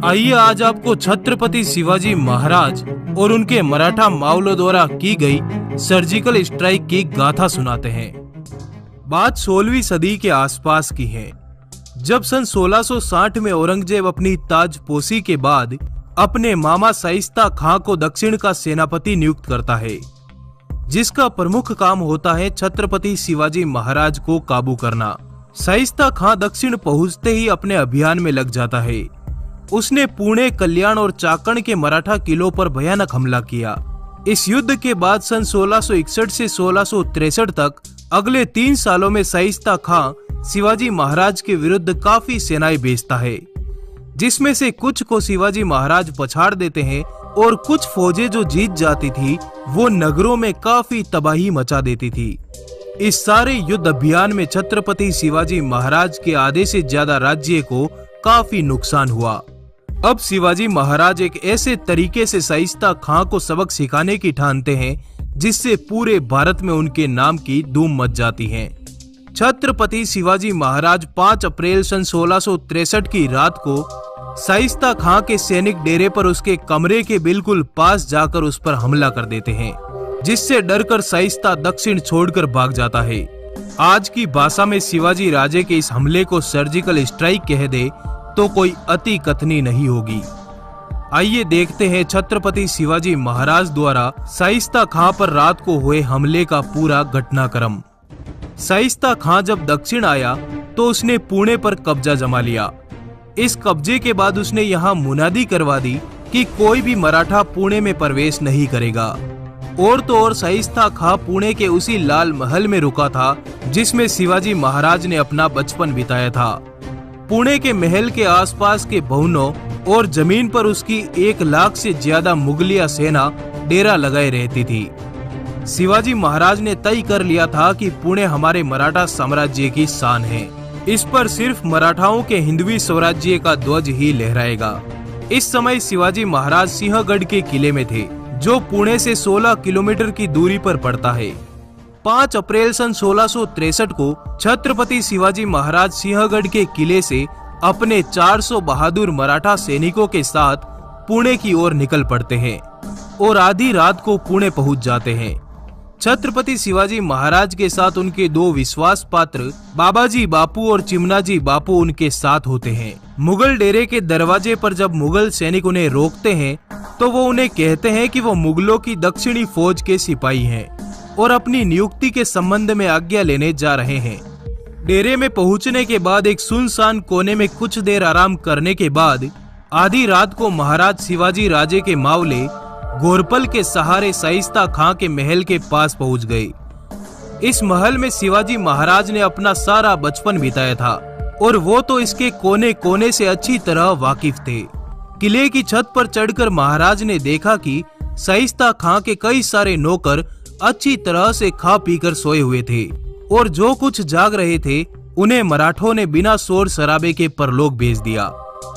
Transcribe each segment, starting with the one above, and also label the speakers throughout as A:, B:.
A: आइए आज आपको छत्रपति शिवाजी महाराज और उनके मराठा मावलों द्वारा की गई सर्जिकल स्ट्राइक की गाथा सुनाते हैं। बात 16वीं सदी के आसपास की है, जब सन 1660 में औरंगजेब अपनी ताजपोशी के बाद अपने मामा शाइस्ता खां को दक्षिण का सेनापति नियुक्त करता है, जिसका प्रमुख काम होता है छत्रपति शिवाजी महाराज को काबू करना। शाइस्ता खां दक्षिण पहुंचते ही अपने अभियान में लग जाता है। उसने पुणे, कल्याण और चाकण के मराठा किलों पर भयानक हमला किया। इस युद्ध के बाद सन 1661 से 1663 तक अगले 3 सालों में शाइस्ता खां शिवाजी महाराज के विरुद्ध काफी सेनाएं भेजता है, जिसमें से कुछ को शिवाजी महाराज पछाड़ देते हैं और कुछ फौजें जो जीत जाती थी वो नगरों में काफी तबाही मचा देती थी। इस सारे युद्ध अभियान में छत्रपति शिवाजी महाराज के आधे से ज्यादा राज्य को काफी नुकसान हुआ। अब शिवाजी महाराज एक ऐसे तरीके से शाइस्ता खां को सबक सिखाने की ठानते हैं जिससे पूरे भारत में उनके नाम की धूम मच जाती है। छत्रपति शिवाजी महाराज 5 अप्रैल सन 1663 की रात को शाइस्ता खां के सैनिक डेरे पर उसके कमरे के बिल्कुल पास जाकर उस पर हमला कर देते हैं, जिससे डरकर शाइस्ता दक्षिण छोड़कर भाग जाता है। आज की भाषा में शिवाजी राजे के इस हमले को सर्जिकल स्ट्राइक कह दे तो कोई अति कथनी नहीं होगी। आइए देखते हैं छत्रपति शिवाजी महाराज द्वारा शाइस्ता खां पर रात को हुए हमले का पूरा घटनाक्रम। शाइस्ता खां जब दक्षिण आया तो उसने पुणे पर कब्जा जमा लिया। इस कब्जे के बाद उसने यहाँ मुनादी करवा दी कि कोई भी मराठा पुणे में प्रवेश नहीं करेगा। और तो और शाइस्ता खां पुणे के उसी लाल महल में रुका था जिसमें शिवाजी महाराज ने अपना बचपन बिताया था। पुणे के महल के आसपास के भवनों और जमीन पर उसकी 1 लाख से ज्यादा मुगलिया सेना डेरा लगाए रहती थी। शिवाजी महाराज ने तय कर लिया था कि पुणे हमारे मराठा साम्राज्य की शान है। इस पर सिर्फ मराठाओं के हिंदवी स्वराज्य का ध्वज ही लहराएगा। इस समय शिवाजी महाराज सिंहगढ़ के किले में थे, जो पुणे से 16 किलोमीटर की दूरी पर पड़ता है। 5 अप्रैल सन 1663 को छत्रपति शिवाजी महाराज सिंहगढ़ के किले से अपने 400 बहादुर मराठा सैनिकों के साथ पुणे की ओर निकल पड़ते हैं और आधी रात को पुणे पहुंच जाते हैं। छत्रपति शिवाजी महाराज के साथ उनके 2 विश्वास पात्र बाबाजी बापू और चिमनाजी बापू उनके साथ होते हैं। मुगल डेरे के दरवाजे पर जब मुगल सैनिक उन्हें रोकते हैं तो वो उन्हें कहते हैं कि वो मुगलों की दक्षिणी फौज के सिपाही हैं और अपनी नियुक्ति के संबंध में आज्ञा लेने जा रहे हैं। डेरे में पहुंचने के बाद एक सुनसान कोने में कुछ देर आराम करने के बाद आधी रात को महाराज शिवाजी राजे के मावले घोरपल के सहारे शाइस्ता खां के महल के पास पहुंच गए। इस महल में शिवाजी महाराज ने अपना सारा बचपन बिताया था और वो तो इसके कोने कोने से अच्छी तरह वाकिफ थे। किले की छत पर चढ़कर महाराज ने देखा कि शाइस्ता खां के कई सारे नौकर अच्छी तरह से खा पीकर सोए हुए थे और जो कुछ जाग रहे थे उन्हें मराठों ने बिना शोर शराबे के परलोक भेज दिया।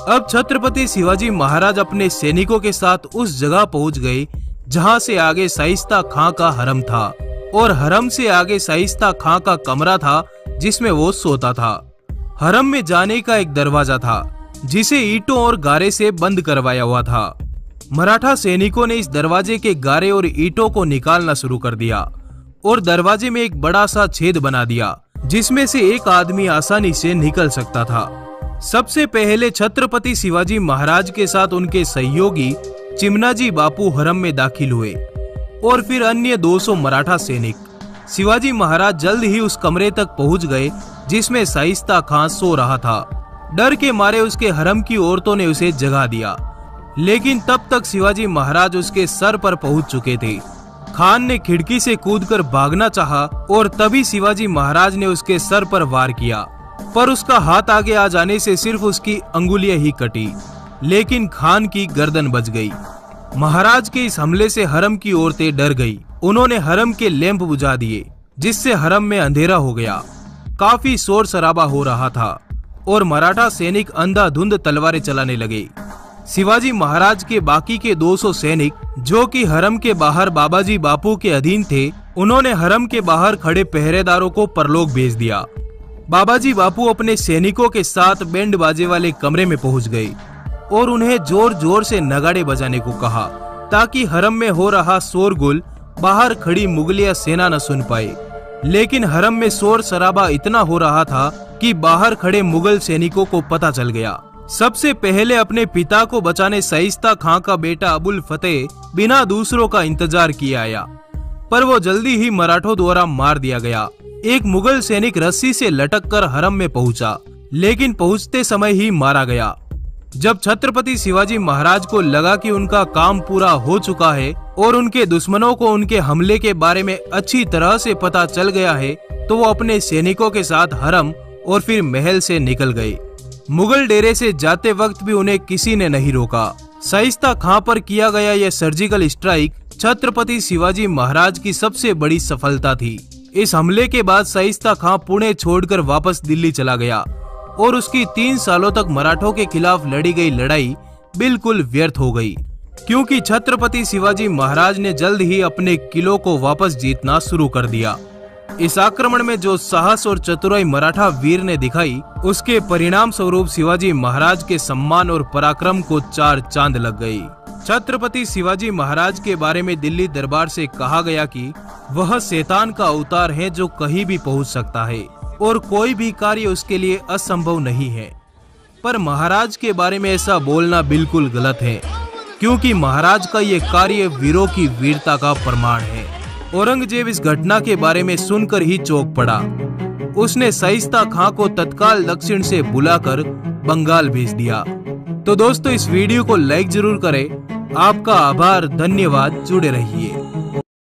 A: अब छत्रपति शिवाजी महाराज अपने सैनिकों के साथ उस जगह पहुंच गए जहां से आगे शाइस्ता खां का हरम था और हरम से आगे शाइस्ता खां का कमरा था जिसमें वो सोता था। हरम में जाने का एक दरवाजा था जिसे ईंटों और गारे से बंद करवाया हुआ था। मराठा सैनिकों ने इस दरवाजे के गारे और ईंटों को निकालना शुरू कर दिया और दरवाजे में एक बड़ा सा छेद बना दिया जिसमें से एक आदमी आसानी से निकल सकता था। सबसे पहले छत्रपति शिवाजी महाराज के साथ उनके सहयोगी चिमनाजी बापू हरम में दाखिल हुए और फिर अन्य 200 मराठा सैनिक। शिवाजी महाराज जल्द ही उस कमरे तक पहुंच गए जिसमें शाइस्ता खां सो रहा था। डर के मारे उसके हरम की औरतों ने उसे जगा दिया, लेकिन तब तक शिवाजी महाराज उसके सर पर पहुंच चुके थे। खान ने खिड़की से कूदकर भागना चाहा और तभी शिवाजी महाराज ने उसके सर पर वार किया, पर उसका हाथ आगे आ जाने से सिर्फ उसकी अंगुलियां ही कटी, लेकिन खान की गर्दन बच गई। महाराज के इस हमले से हरम की औरतें डर गई। उन्होंने हरम के लैंप बुझा दिए जिससे हरम में अंधेरा हो गया। काफी शोर शराबा हो रहा था और मराठा सैनिक अंधाधुंध तलवारें चलाने लगे। शिवाजी महाराज के बाकी के 200 सैनिक जो कि हरम के बाहर बाबाजी बापू के अधीन थे, उन्होंने हरम के बाहर खड़े पहरेदारों को परलोक भेज दिया। बाबाजी बापू अपने सैनिकों के साथ बैंड बाजे वाले कमरे में पहुंच गए। और उन्हें जोर जोर से नगाड़े बजाने को कहा ताकि हरम में हो रहा शोरगुल बाहर खड़ी मुगलिया सेना न सुन पाए। लेकिन हरम में शोर शराबा इतना हो रहा था कि बाहर खड़े मुगल सैनिकों को पता चल गया। सबसे पहले अपने पिता को बचाने शाइस्ता खां का बेटा अबुल फतेह बिना दूसरों का इंतजार किए आया, पर वो जल्दी ही मराठों द्वारा मार दिया गया। एक मुगल सैनिक रस्सी से लटककर हरम में पहुंचा, लेकिन पहुंचते समय ही मारा गया। जब छत्रपति शिवाजी महाराज को लगा कि उनका काम पूरा हो चुका है और उनके दुश्मनों को उनके हमले के बारे में अच्छी तरह से पता चल गया है, तो वो अपने सैनिकों के साथ हरम और फिर महल से निकल गए। मुगल डेरे से जाते वक्त भी उन्हें किसी ने नहीं रोका। शाइस्ता खां पर किया गया यह सर्जिकल स्ट्राइक छत्रपति शिवाजी महाराज की सबसे बड़ी सफलता थी। इस हमले के बाद शाइस्ता खां पुणे छोड़कर वापस दिल्ली चला गया और उसकी 3 सालों तक मराठों के खिलाफ लड़ी गई लड़ाई बिल्कुल व्यर्थ हो गई, क्योंकि छत्रपति शिवाजी महाराज ने जल्द ही अपने किलों को वापस जीतना शुरू कर दिया। इस आक्रमण में जो साहस और चतुराई मराठा वीर ने दिखाई, उसके परिणाम स्वरूप शिवाजी महाराज के सम्मान और पराक्रम को 4 चांद लग गई। छत्रपति शिवाजी महाराज के बारे में दिल्ली दरबार से कहा गया कि वह शैतान का अवतार है जो कहीं भी पहुंच सकता है और कोई भी कार्य उसके लिए असंभव नहीं है। पर महाराज के बारे में ऐसा बोलना बिल्कुल गलत है, क्योंकि महाराज का ये कार्य वीरों की वीरता का प्रमाण है। औरंगजेब इस घटना के बारे में सुनकर ही चौंक पड़ा। उसने शाइस्ता खां को तत्काल दक्षिण से बुलाकर बंगाल भेज दिया। तो दोस्तों, इस वीडियो को लाइक जरूर करें। आपका आभार, धन्यवाद, जुड़े रहिए।